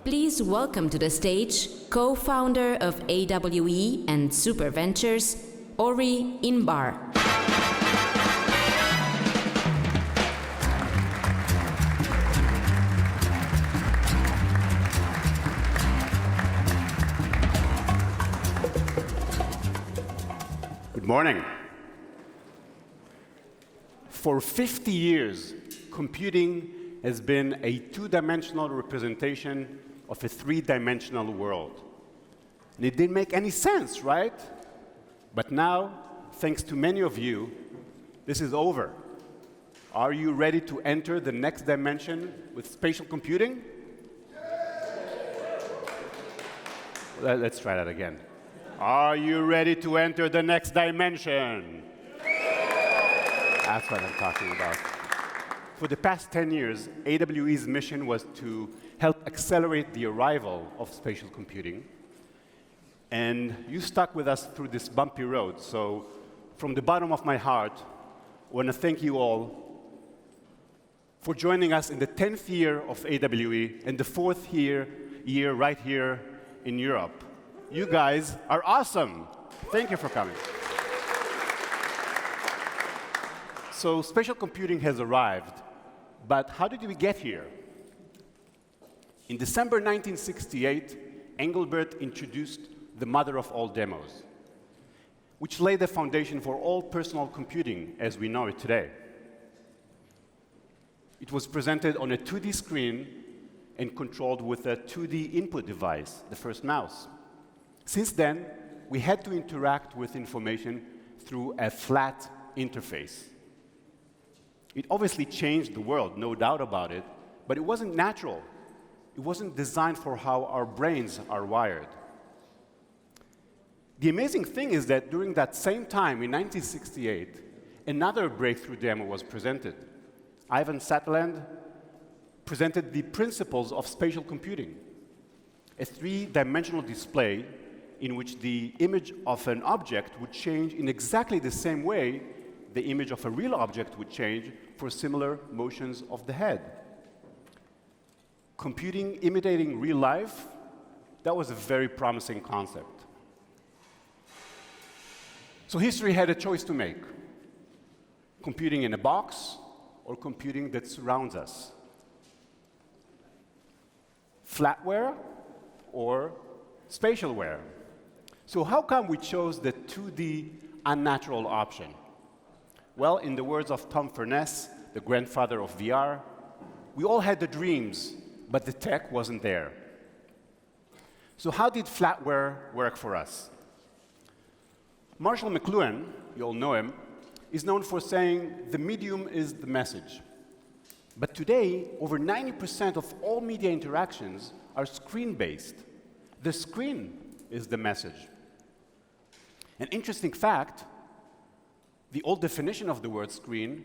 Please welcome to the stage co-founder of AWE and Super Ventures, Ori Inbar. Good morning. For 50 years, computing has been a two-dimensional representation of a three-dimensional world. And it didn't make any sense, right? But now, thanks to many of you, this is over. Are you ready to enter the next dimension with spatial computing? Let's try that again. Are you ready to enter the next dimension? That's what I'm talking about. For the past 10 years, AWE's mission was to help accelerate the arrival of spatial computing. And you stuck with us through this bumpy road. So from the bottom of my heart, I want to thank you all for joining us in the 10th year of AWE and the 4th year right here in Europe. You guys are awesome. Thank you for coming. So spatial computing has arrived, but how did we get here? In December 1968, Engelbert introduced the mother of all demos, which laid the foundation for all personal computing as we know it today. It was presented on a 2D screen and controlled with a 2D input device, the first mouse. Since then, we had to interact with information through a flat interface. It obviously changed the world, no doubt about it, but it wasn't natural. It wasn't designed for how our brains are wired. The amazing thing is that during that same time, in 1968, another breakthrough demo was presented. Ivan Sutherland presented the principles of spatial computing, a three-dimensional display in which the image of an object would change in exactly the same way the image of a real object would change for similar motions of the head. Computing imitating real life, that was a very promising concept. So history had a choice to make: computing in a box or computing that surrounds us. Flatware or spatialware. So how come we chose the 2D unnatural option? Well, in the words of Tom Furness, the grandfather of VR, we all had the dreams, but the tech wasn't there. So how did flatware work for us? Marshall McLuhan, you all know him, is known for saying the medium is the message. But today, over 90% of all media interactions are screen-based. The screen is the message. An interesting fact, the old definition of the word screen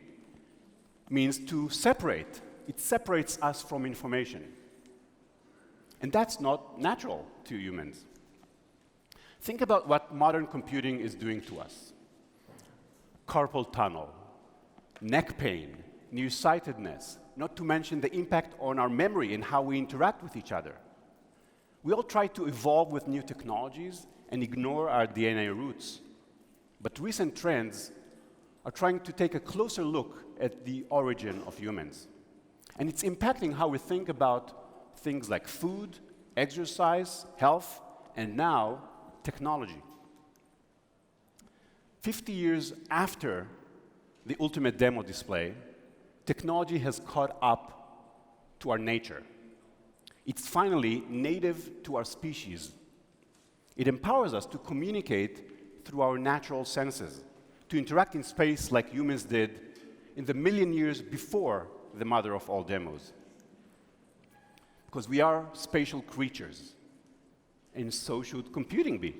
means to separate. It separates us from information. And that's not natural to humans. Think about what modern computing is doing to us. Carpal tunnel, neck pain, nearsightedness, not to mention the impact on our memory and how we interact with each other. We all try to evolve with new technologies and ignore our DNA roots. But recent trends are trying to take a closer look at the origin of humans. And it's impacting how we think about things like food, exercise, health, and now, technology. 50 years after the ultimate demo display, technology has caught up to our nature. It's finally native to our species. It empowers us to communicate through our natural senses, to interact in space like humans did in the million years before the mother of all demos. Because we are spatial creatures, and so should computing be.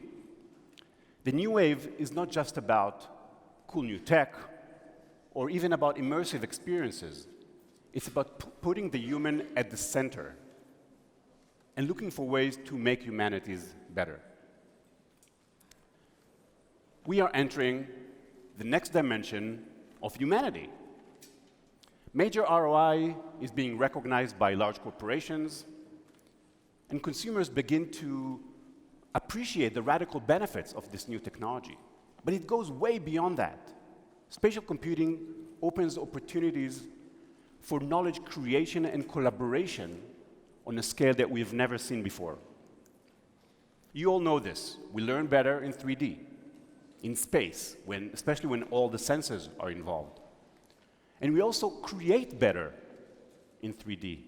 The new wave is not just about cool new tech, or even about immersive experiences. It's about putting the human at the center and looking for ways to make humanities better. We are entering the next dimension of humanity. Major ROI is being recognized by large corporations, and consumers begin to appreciate the radical benefits of this new technology. But it goes way beyond that. Spatial computing opens opportunities for knowledge creation and collaboration on a scale that we've never seen before. You all know this. We learn better in 3D, in space, especially when all the sensors are involved. And we also create better in 3D.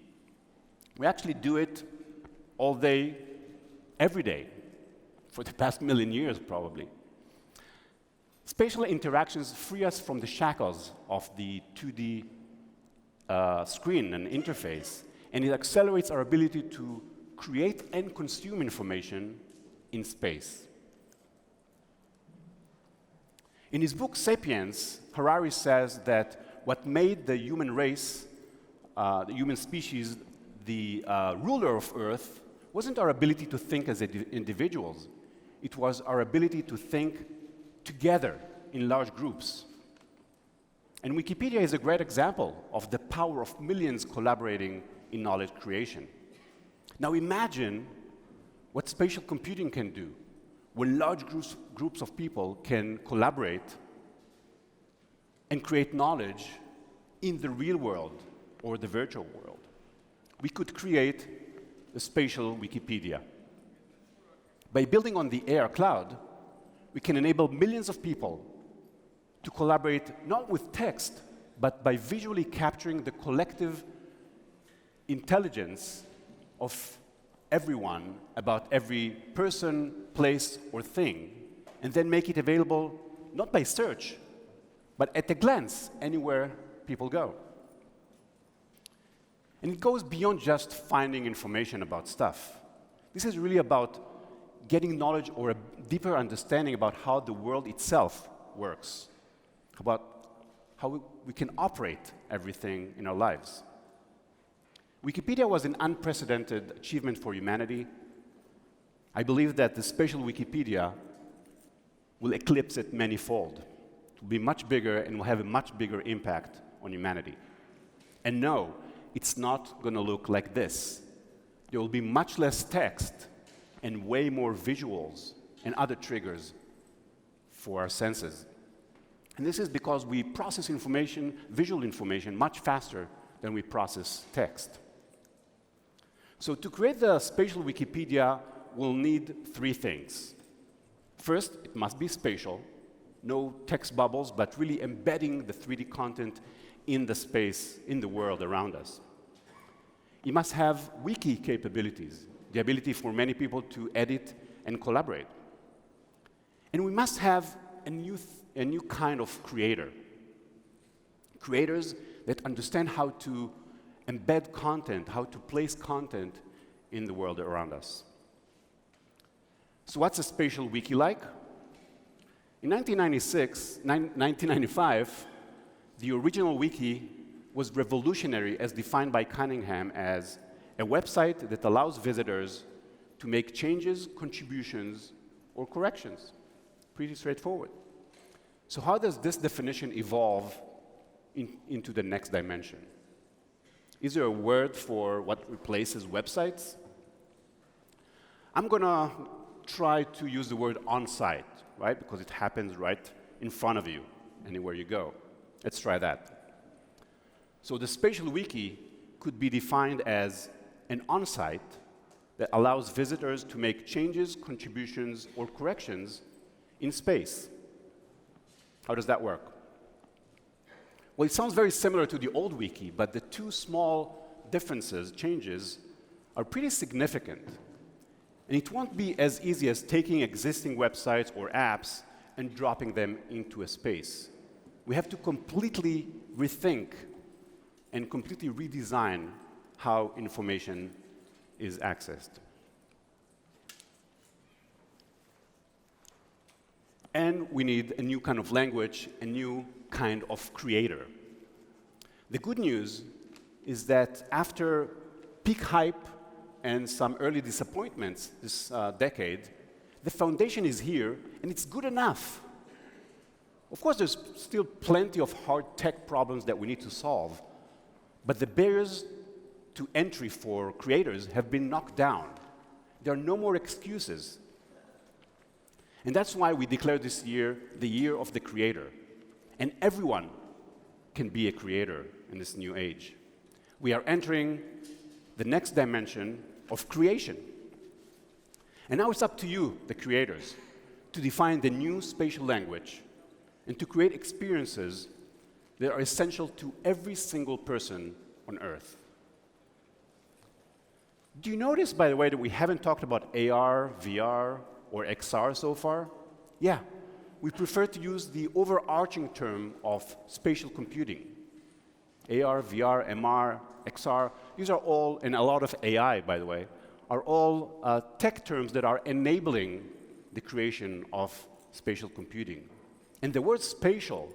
We actually do it all day, every day, for the past million years, probably. Spatial interactions free us from the shackles of the 2D screen and interface, and it accelerates our ability to create and consume information in space. In his book, *Sapiens*, Harari says that what made the human race, the human species, the ruler of Earth wasn't our ability to think as individuals. It was our ability to think together in large groups. And Wikipedia is a great example of the power of millions collaborating in knowledge creation. Now imagine what spatial computing can do when large groups of people can collaborate and create knowledge in the real world or the virtual world. We could create a spatial Wikipedia. By building on the AR cloud, we can enable millions of people to collaborate not with text, but by visually capturing the collective intelligence of everyone about every person, place, or thing, and then make it available not by search, but at a glance anywhere people go. And it goes beyond just finding information about stuff. This is really about getting knowledge or a deeper understanding about how the world itself works, about how we can operate everything in our lives. Wikipedia was an unprecedented achievement for humanity. I believe that the spatial Wikipedia will eclipse it manyfold. It will be much bigger and will have a much bigger impact on humanity. And no, it's not going to look like this. There will be much less text and way more visuals and other triggers for our senses. And this is because we process information, visual information, much faster than we process text. So to create the spatial Wikipedia, we'll need three things. First, it must be spatial, no text bubbles, but really embedding the 3D content in the space, in the world around us. It must have wiki capabilities, the ability for many people to edit and collaborate. And we must have a new kind of creator. Creators that understand how to embed content, how to place content in the world around us. So what's a spatial wiki like? In 1995, the original wiki was revolutionary as defined by Cunningham as a website that allows visitors to make changes, contributions, or corrections. Pretty straightforward. So how does this definition evolve into the next dimension? Is there a word for what replaces websites? I'm going to try to use the word on-site, right? Because it happens right in front of you, anywhere you go. Let's try that. So the spatial wiki could be defined as an on-site that allows visitors to make changes, contributions, or corrections in space. How does that work? Well, it sounds very similar to the old wiki, but the two small differences, changes, are pretty significant. And it won't be as easy as taking existing websites or apps and dropping them into a space. We have to completely rethink and completely redesign how information is accessed. And we need a new kind of language, a new kind of creator. The good news is that after peak hype and some early disappointments this decade, the foundation is here, and it's good enough. Of course, there's still plenty of hard tech problems that we need to solve, but the barriers to entry for creators have been knocked down. There are no more excuses. And that's why we declare this year the year of the creator. And everyone can be a creator in this new age. We are entering the next dimension of creation. And now it's up to you, the creators, to define the new spatial language and to create experiences that are essential to every single person on Earth. Do you notice, by the way, that we haven't talked about AR, VR, or XR so far? Yeah, we prefer to use the overarching term of spatial computing. AR, VR, MR, XR, these are all, and a lot of AI, by the way, are all tech terms that are enabling the creation of spatial computing. And the word spatial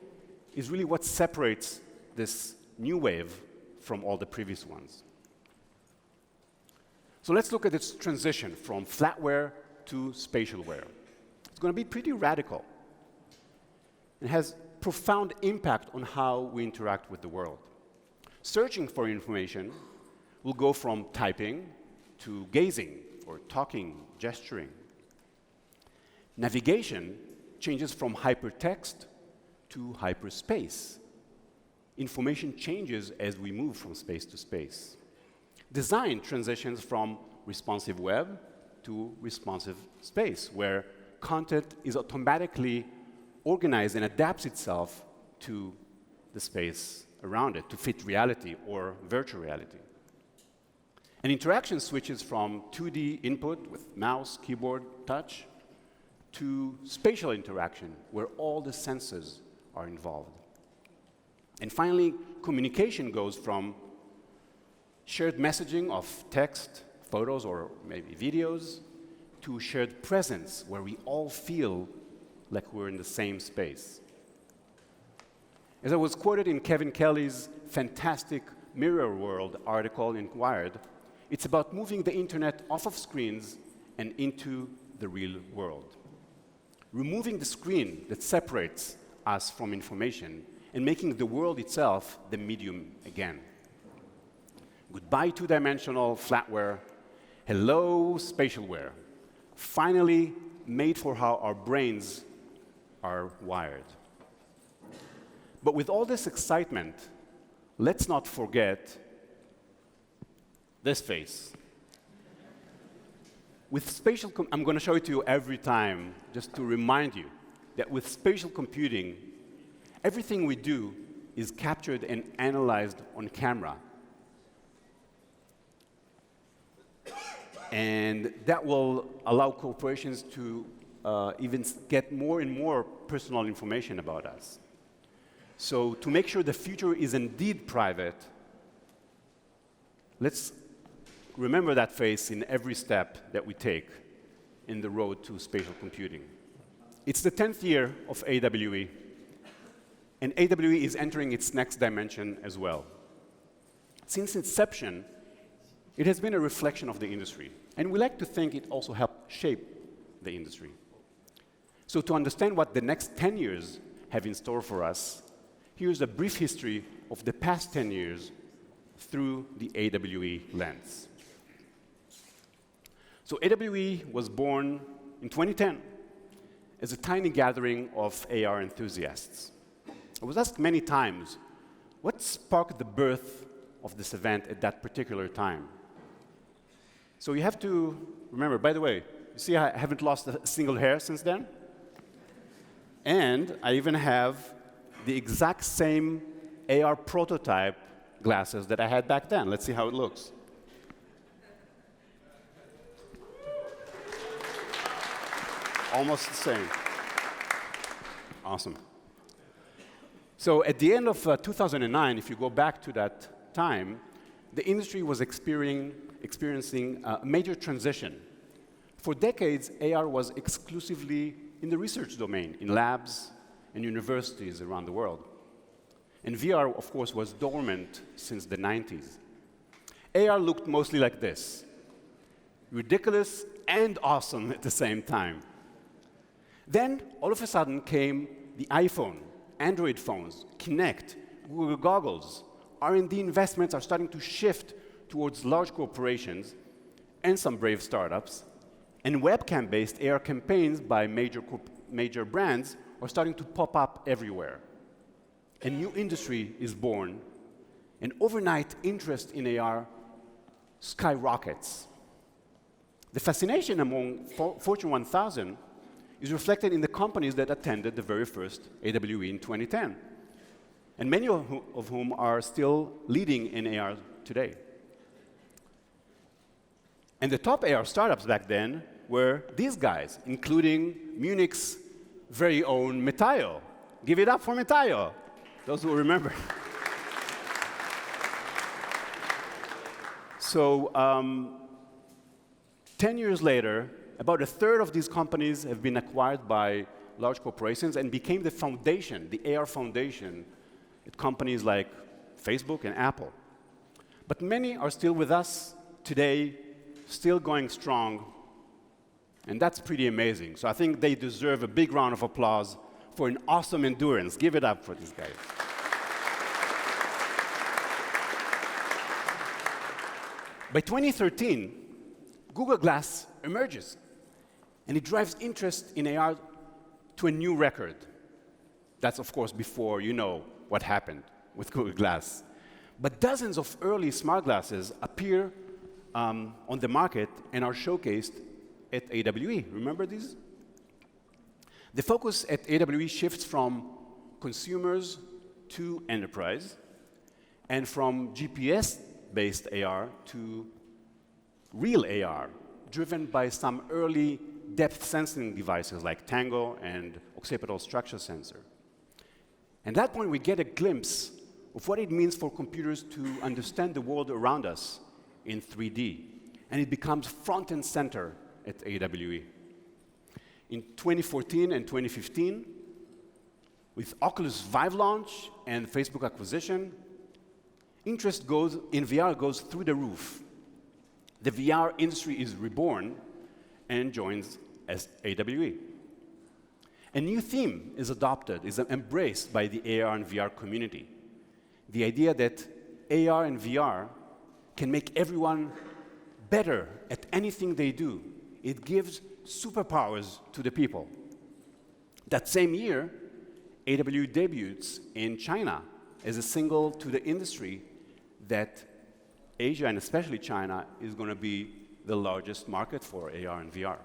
is really what separates this new wave from all the previous ones. So let's look at its transition from flatware to spatialware. It's going to be pretty radical. It has profound impact on how we interact with the world. Searching for information will go from typing to gazing, or talking, gesturing. Navigation changes from hypertext to hyperspace. Information changes as we move from space to space. Design transitions from responsive web to responsive space, where content is automatically organized and adapts itself to the space around it to fit reality or virtual reality. And interaction switches from 2D input with mouse, keyboard, touch to spatial interaction, where all the senses are involved. And finally, communication goes from shared messaging of text, photos, or maybe videos, to shared presence, where we all feel like we're in the same space. As I was quoted in Kevin Kelly's fantastic Mirror World article in Wired, it's about moving the internet off of screens and into the real world. Removing the screen that separates us from information and making the world itself the medium again. Goodbye two-dimensional flatware. Hello spatialware. Finally made for how our brains are wired. But with all this excitement, let's not forget this face. With spatial, I'm going to show it to you every time, just to remind you that with spatial computing, everything we do is captured and analyzed on camera. And that will allow corporations to even get more and more personal information about us. So to make sure the future is indeed private, let's remember that face in every step that we take in the road to spatial computing. It's the 10th year of AWE, and AWE is entering its next dimension as well. Since inception, it has been a reflection of the industry, and we like to think it also helped shape the industry. So to understand what the next 10 years have in store for us, here's a brief history of the past 10 years through the AWE lens. So AWE was born in 2010 as a tiny gathering of AR enthusiasts. I was asked many times, what sparked the birth of this event at that particular time? So you have to remember, by the way, you see I haven't lost a single hair since then? And I even have the exact same AR prototype glasses that I had back then. Let's see how it looks. Almost the same. Awesome. So at the end of 2009, if you go back to that time, the industry was experiencing a major transition. For decades, AR was exclusively in the research domain, in labs and universities around the world. And VR, of course, was dormant since the 90s. AR looked mostly like this: ridiculous and awesome at the same time. Then, all of a sudden, came the iPhone, Android phones, Kinect, Google goggles. R&D investments are starting to shift towards large corporations and some brave startups And webcam-based AR campaigns by major brands are starting to pop up everywhere. A new industry is born, and overnight interest in AR skyrockets. The fascination among Fortune 1000 is reflected in the companies that attended the very first AWE in 2010, and many of whom are still leading in AR today. And the top AR startups back then were these guys, including Munich's very own Metaio. Give it up for Metaio, those who remember. So 10 years later, about a third of these companies have been acquired by large corporations and became the foundation, the AR foundation, at companies like Facebook and Apple. But many are still with us today, still going strong, and that's pretty amazing. So I think they deserve a big round of applause for an awesome endurance. Give it up for these guys. By 2013, Google Glass emerges, and it drives interest in AR to a new record. That's, of course, before you know what happened with Google Glass. But dozens of early smart glasses appear on the market and are showcased at AWE. Remember these? The focus at AWE shifts from consumers to enterprise, and from GPS-based AR to real AR, driven by some early depth sensing devices like Tango and occipital structure sensor. At that point, we get a glimpse of what it means for computers to understand the world around us in 3D, and it becomes front and center at AWE. In 2014 and 2015, with Oculus Vive launch and Facebook acquisition, interest in VR goes through the roof. The VR industry is reborn and joins as AWE. A new theme is adopted, is embraced by the AR and VR community. The idea that AR and VR can make everyone better at anything they do. It gives superpowers to the people. That same year, AWE debuts in China as a signal to the industry that Asia, and especially China, is going to be the largest market for AR and VR.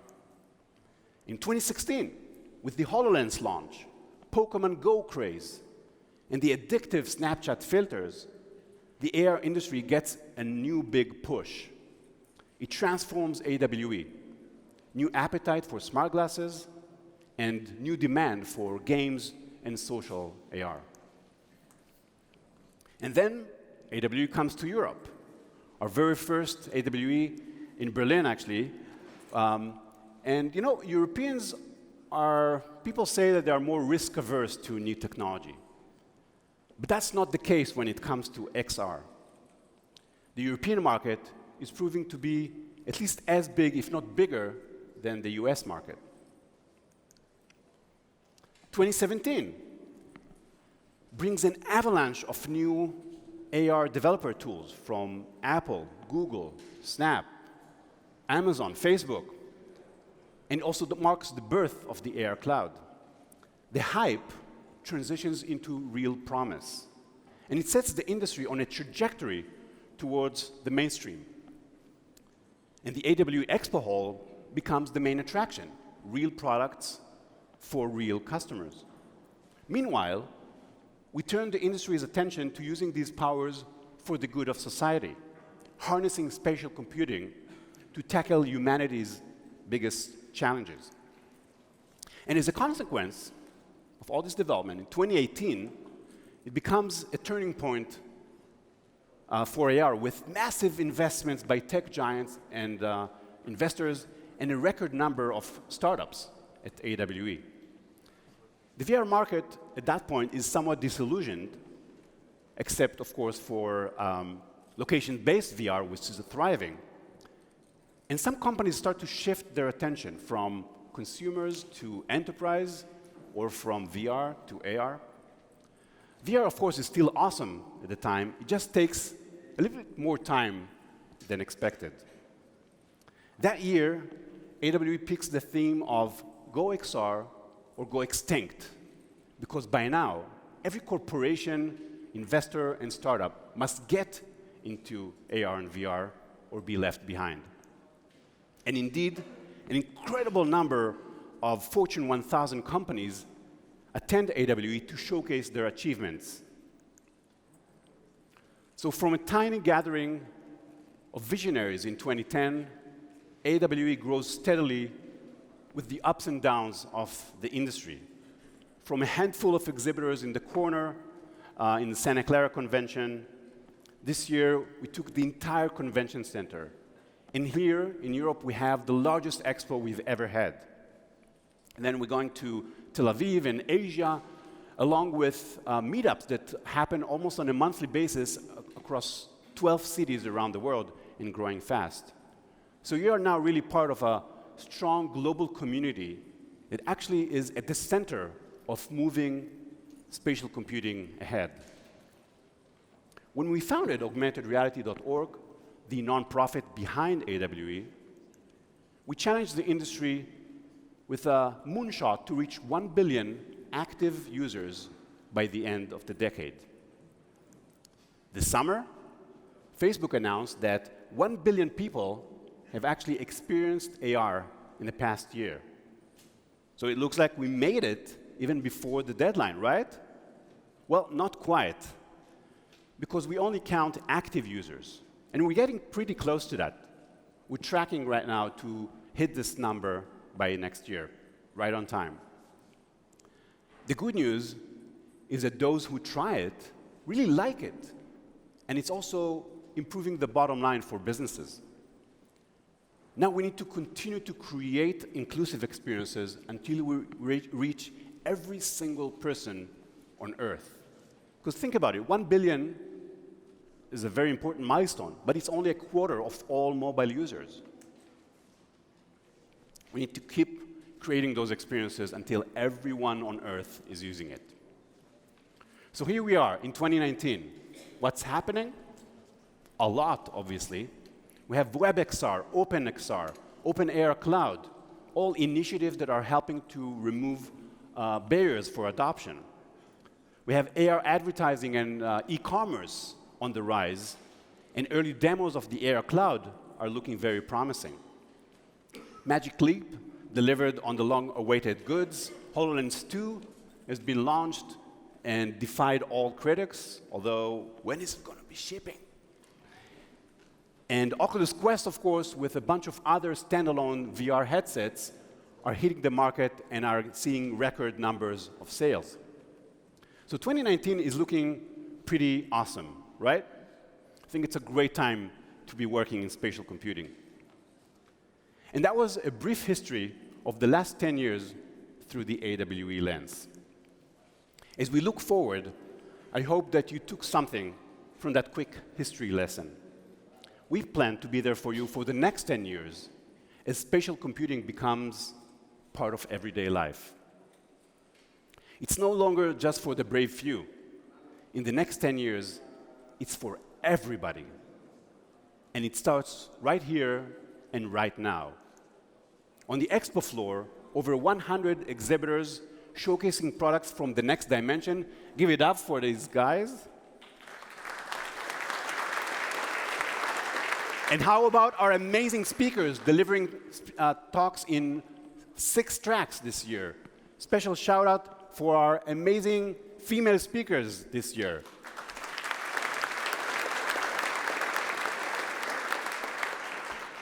In 2016, with the HoloLens launch, Pokemon Go craze, and the addictive Snapchat filters, the AR industry gets a new big push. It transforms AWE. New appetite for smart glasses, and new demand for games and social AR. And then AWE comes to Europe. Our very first AWE in Berlin, actually. And you know, Europeans are, people say that they are more risk-averse to new technology. But that's not the case when it comes to XR. The European market is proving to be at least as big, if not bigger, than the US market. 2017 brings an avalanche of new AR developer tools from Apple, Google, Snap, Amazon, Facebook, and also marks the birth of the AR cloud. The hype transitions into real promise, and it sets the industry on a trajectory towards the mainstream. And the AWE Expo Hall becomes the main attraction, real products for real customers. Meanwhile, we turn the industry's attention to using these powers for the good of society, harnessing spatial computing to tackle humanity's biggest challenges. And as a consequence of all this development, in 2018, it becomes a turning point for AR with massive investments by tech giants and investors and a record number of startups at AWE. The VR market at that point is somewhat disillusioned, except, of course, for location-based VR, which is thriving. And some companies start to shift their attention from consumers to enterprise, or from VR to AR. VR, of course, is still awesome at the time. It just takes a little bit more time than expected. That year, AWE picks the theme of go XR or go extinct, because by now, every corporation, investor, and startup must get into AR and VR or be left behind. And indeed, an incredible number of Fortune 1000 companies attend AWE to showcase their achievements. So from a tiny gathering of visionaries in 2010, AWE grows steadily with the ups and downs of the industry. From a handful of exhibitors in the corner in the Santa Clara convention, this year we took the entire convention center. And here in Europe, we have the largest expo we've ever had. And then we're going to Tel Aviv and Asia, along with meetups that happen almost on a monthly basis across 12 cities around the world and growing fast. So you are now really part of a strong global community that actually is at the center of moving spatial computing ahead. When we founded augmentedreality.org, the nonprofit behind AWE, we challenged the industry with a moonshot to reach 1 billion active users by the end of the decade. This summer, Facebook announced that 1 billion people have actually experienced AR in the past year. So it looks like we made it even before the deadline, right? Well, not quite, because we only count active users. And we're getting pretty close to that. We're tracking right now to hit this number by next year, right on time. The good news is that those who try it really like it. And it's also improving the bottom line for businesses. Now we need to continue to create inclusive experiences until we reach every single person on Earth. Because think about it, 1 billion is a very important milestone, but it's only a quarter of all mobile users. We need to keep creating those experiences until everyone on Earth is using it. So here we are in 2019. What's happening? A lot, obviously. We have WebXR, OpenXR, OpenAR Cloud, all initiatives that are helping to remove barriers for adoption. We have AR advertising and e-commerce on the rise, and early demos of the AR Cloud are looking very promising. Magic Leap delivered on the long-awaited goods. HoloLens 2 has been launched and defied all critics, although when is it going to be shipping? And Oculus Quest, of course, with a bunch of other standalone VR headsets, are hitting the market and are seeing record numbers of sales. So 2019 is looking pretty awesome, right? I think it's a great time to be working in spatial computing. And that was a brief history of the last 10 years through the AWE lens. As we look forward, I hope that you took something from that quick history lesson. We plan to be there for you for the next 10 years as spatial computing becomes part of everyday life. It's no longer just for the brave few. In the next 10 years, it's for everybody. And it starts right here and right now. On the Expo floor, over 100 exhibitors showcasing products from the next dimension. Give it up for these guys. And how about our amazing speakers delivering talks in 6 tracks this year? Special shout out for our amazing female speakers this year.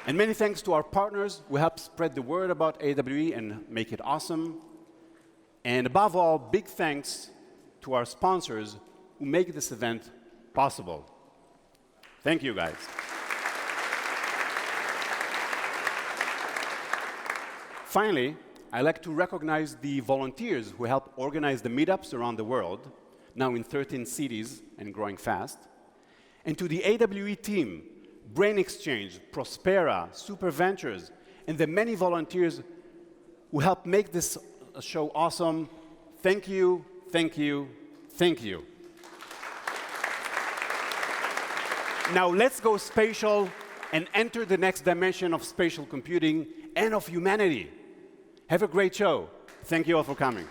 And many thanks to our partners who help spread the word about AWE and make it awesome. And above all, big thanks to our sponsors who make this event possible. Thank you, guys. Finally, I'd like to recognize the volunteers who help organize the meetups around the world, now in 13 cities and growing fast. And to the AWE team, Brain Exchange, Prospera, Super Ventures, and the many volunteers who help make this show awesome. Thank you, thank you, thank you. Now let's go spatial and enter the next dimension of spatial computing and of humanity. Have a great show. Thank you all for coming.